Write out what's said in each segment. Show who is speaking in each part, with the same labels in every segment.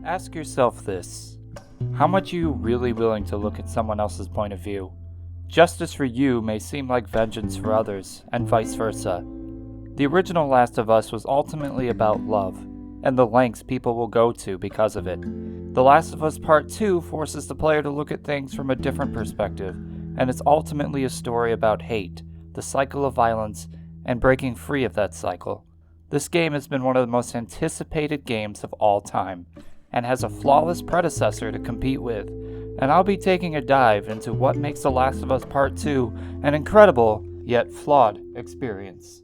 Speaker 1: Ask yourself this: how much are you really willing to look at someone else's point of view? Justice for you may seem like vengeance for others, and vice versa. The original Last of Us was ultimately about love, and the lengths people will go to because of it. The Last of Us Part 2 forces the player to look at things from a different perspective, and it's ultimately a story about hate, the cycle of violence, and breaking free of that cycle. This game has been one of the most anticipated games of all time, and has a flawless predecessor to compete with, and I'll be taking a dive into what makes The Last of Us Part 2 an incredible, yet flawed experience.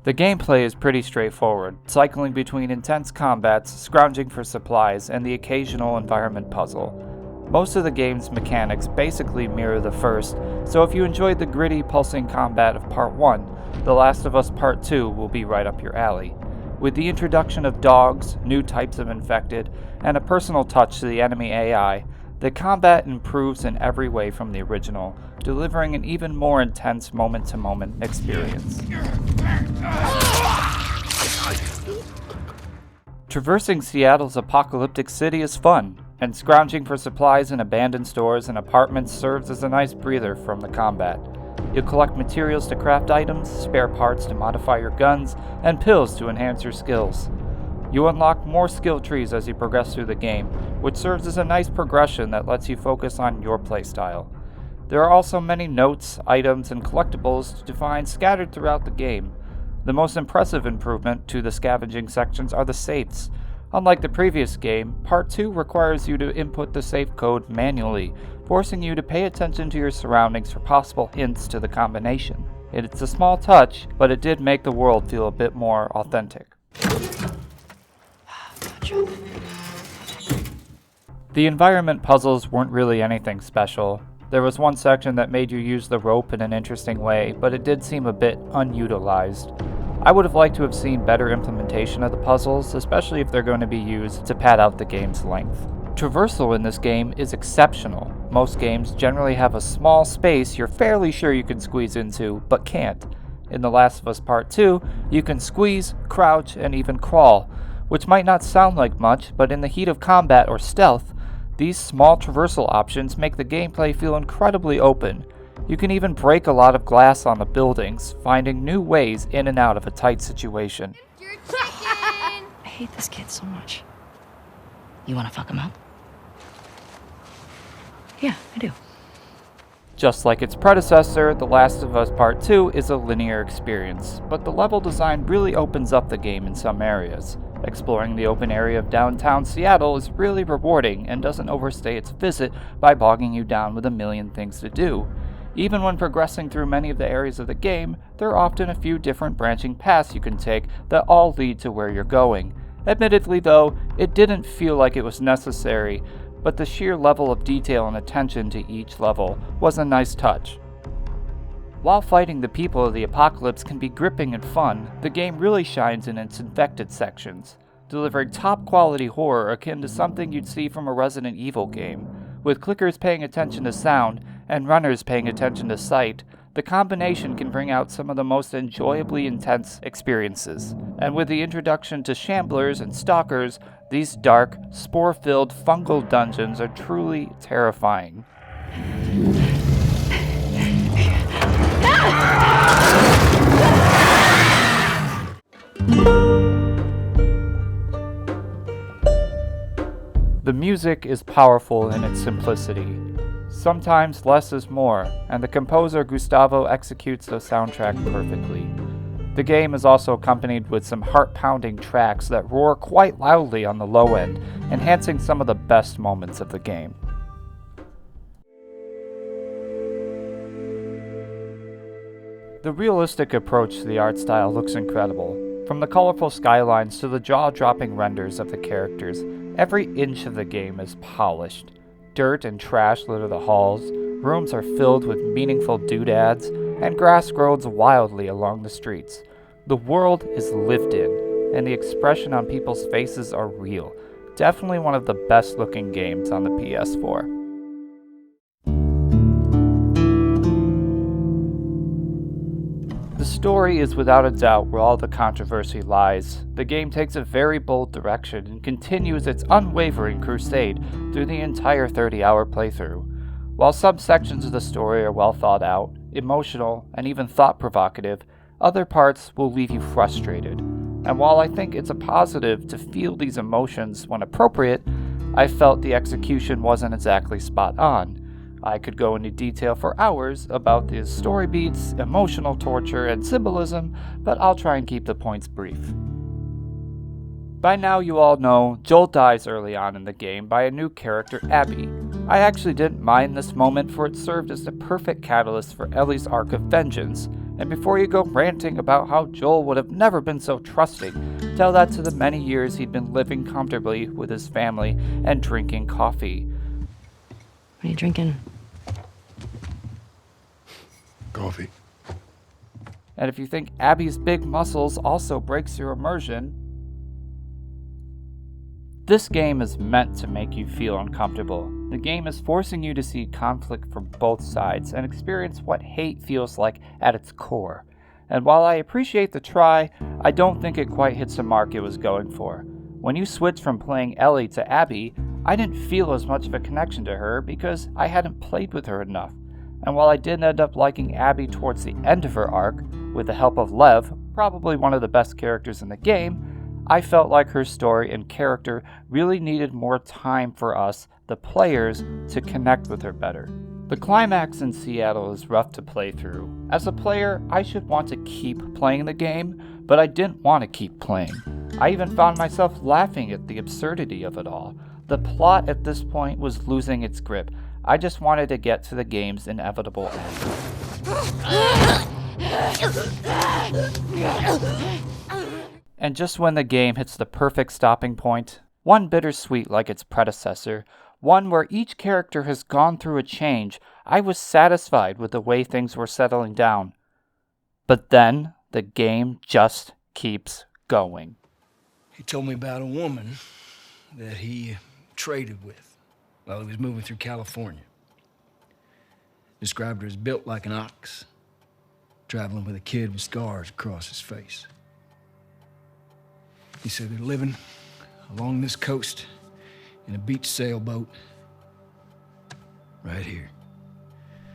Speaker 1: The gameplay is pretty straightforward, cycling between intense combats, scrounging for supplies, and the occasional environment puzzle. Most of the game's mechanics basically mirror the first, so if you enjoyed the gritty, pulsing combat of Part 1, The Last of Us Part 2 will be right up your alley. With the introduction of dogs, new types of infected, and a personal touch to the enemy AI, the combat improves in every way from the original, delivering an even more intense moment-to-moment experience. Traversing Seattle's apocalyptic city is fun, and scrounging for supplies in abandoned stores and apartments serves as a nice breather from the combat. You'll collect materials to craft items, spare parts to modify your guns, and pills to enhance your skills. You unlock more skill trees as you progress through the game, which serves as a nice progression that lets you focus on your playstyle. There are also many notes, items, and collectibles to find scattered throughout the game. The most impressive improvement to the scavenging sections are the safes. Unlike the previous game, Part 2 requires you to input the safe code manually, forcing you to pay attention to your surroundings for possible hints to the combination. It's a small touch, but it did make the world feel a bit more authentic. The environment puzzles weren't really anything special. There was one section that made you use the rope in an interesting way, but it did seem a bit unutilized. I would have liked to have seen better implementation of the puzzles, especially if they're going to be used to pad out the game's length. Traversal in this game is exceptional. Most games generally have a small space you're fairly sure you can squeeze into, but can't. In The Last of Us Part 2, you can squeeze, crouch, and even crawl, which might not sound like much, but in the heat of combat or stealth, these small traversal options make the gameplay feel incredibly open. You can even break a lot of glass on the buildings, finding new ways in and out of a tight situation.
Speaker 2: I hate this kid so much. You wanna fuck him up? Yeah, I do.
Speaker 1: Just like its predecessor, The Last of Us Part 2 is a linear experience, but the level design really opens up the game in some areas. Exploring the open area of downtown Seattle is really rewarding and doesn't overstay its visit by bogging you down with a million things to do. Even when progressing through many of the areas of the game, there are often a few different branching paths you can take that all lead to where you're going. Admittedly though, it didn't feel like it was necessary, but the sheer level of detail and attention to each level was a nice touch. While fighting the people of the apocalypse can be gripping and fun, the game really shines in its infected sections, delivering top quality horror akin to something you'd see from a Resident Evil game. With clickers paying attention to sound and runners paying attention to sight, the combination can bring out some of the most enjoyably intense experiences. And with the introduction to shamblers and stalkers, these dark, spore-filled fungal dungeons are truly terrifying. The music is powerful in its simplicity. Sometimes less is more, and the composer Gustavo executes the soundtrack perfectly. The game is also accompanied with some heart-pounding tracks that roar quite loudly on the low end, enhancing some of the best moments of the game. The realistic approach to the art style looks incredible. From the colorful skylines to the jaw-dropping renders of the characters, every inch of the game is polished. Dirt and trash litter the halls, rooms are filled with meaningful doodads, and grass grows wildly along the streets. The world is lived in, and the expression on people's faces are real. Definitely one of the best looking games on the PS4. The story is without a doubt where all the controversy lies. The game takes a very bold direction and continues its unwavering crusade through the entire 30-hour playthrough. While some sections of the story are well thought out, emotional, and even thought-provocative, other parts will leave you frustrated. And while I think it's a positive to feel these emotions when appropriate, I felt the execution wasn't exactly spot on. I could go into detail for hours about the story beats, emotional torture, and symbolism, but I'll try and keep the points brief. By now you all know, Joel dies early on in the game by a new character, Abby. I actually didn't mind this moment, for it served as the perfect catalyst for Ellie's arc of vengeance. And before you go ranting about how Joel would have never been so trusting, tell that to the many years he'd been living comfortably with his family and drinking coffee.
Speaker 2: What are you drinking?
Speaker 3: Coffee.
Speaker 1: And if you think Abby's big muscles also breaks your immersion, this game is meant to make you feel uncomfortable. The game is forcing you to see conflict from both sides and experience what hate feels like at its core. And while I appreciate the try, I don't think it quite hits the mark it was going for. When you switch from playing Ellie to Abby, I didn't feel as much of a connection to her because I hadn't played with her enough. And while I did end up liking Abby towards the end of her arc, with the help of Lev, probably one of the best characters in the game, I felt like her story and character really needed more time for us, the players, to connect with her better. The climax in Seattle is rough to play through. As a player, I should want to keep playing the game, but I didn't want to keep playing. I even found myself laughing at the absurdity of it all. The plot at this point was losing its grip. I just wanted to get to the game's inevitable end. And just when the game hits the perfect stopping point, one bittersweet like its predecessor, one where each character has gone through a change, I was satisfied with the way things were settling down. But then, the game just keeps going.
Speaker 4: He told me about a woman that he traded with while he was moving through California. Described her as built like an ox, traveling with a kid with scars across his face. He said they're living along this coast in a beach sailboat right here.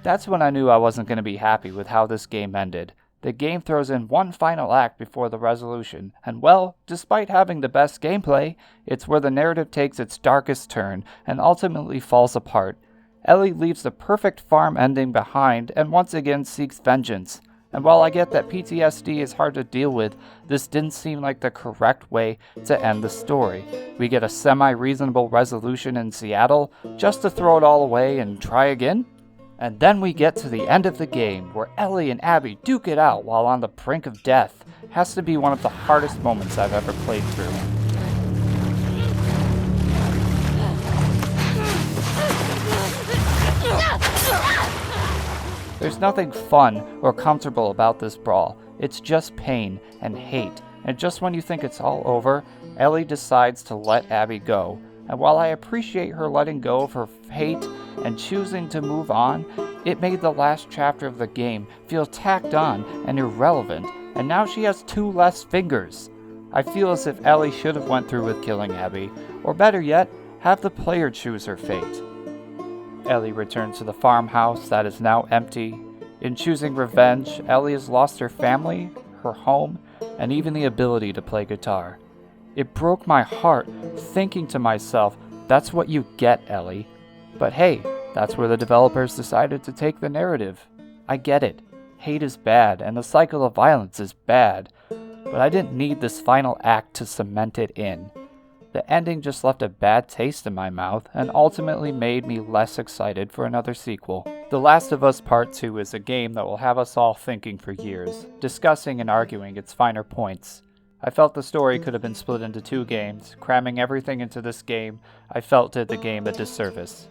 Speaker 1: That's when I knew I wasn't going to be happy with how this game ended. The game throws in one final act before the resolution, and well, despite having the best gameplay, it's where the narrative takes its darkest turn and ultimately falls apart. Ellie leaves the perfect farm ending behind and once again seeks vengeance. And while I get that PTSD is hard to deal with, this didn't seem like the correct way to end the story. We get a semi-reasonable resolution in Seattle just to throw it all away and try again? And then we get to the end of the game, where Ellie and Abby duke it out while on the brink of death. Has to be one of the hardest moments I've ever played through. There's nothing fun or comfortable about this brawl. It's just pain and hate. And just when you think it's all over, Ellie decides to let Abby go. And while I appreciate her letting go of her hate and choosing to move on, it made the last chapter of the game feel tacked on and irrelevant, and now she has 2 less fingers. I feel as if Ellie should have went through with killing Abby, or better yet, have the player choose her fate. Ellie returns to the farmhouse that is now empty. In choosing revenge, Ellie has lost her family, her home, and even the ability to play guitar. It broke my heart thinking to myself, that's what you get, Ellie. But hey, that's where the developers decided to take the narrative. I get it. Hate is bad, and the cycle of violence is bad. But I didn't need this final act to cement it in. The ending just left a bad taste in my mouth and ultimately made me less excited for another sequel. The Last of Us Part 2 is a game that will have us all thinking for years, discussing and arguing its finer points. I felt the story could have been split into 2 games. Cramming everything into this game, I felt did the game a disservice.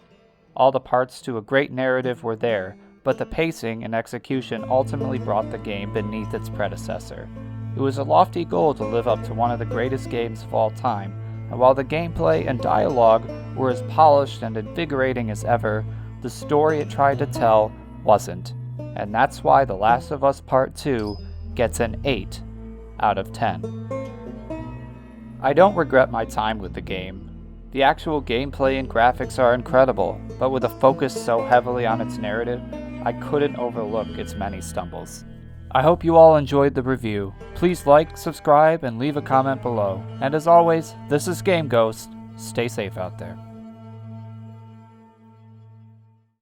Speaker 1: All the parts to a great narrative were there, but the pacing and execution ultimately brought the game beneath its predecessor. It was a lofty goal to live up to one of the greatest games of all time, and while the gameplay and dialogue were as polished and invigorating as ever, the story it tried to tell wasn't. And that's why The Last of Us Part 2 gets an 8 out of 10. I don't regret my time with the game. The actual gameplay and graphics are incredible, but with a focus so heavily on its narrative, I couldn't overlook its many stumbles. I hope you all enjoyed the review. Please like, subscribe, and leave a comment below. And as always, this is Game Ghost. Stay safe out there.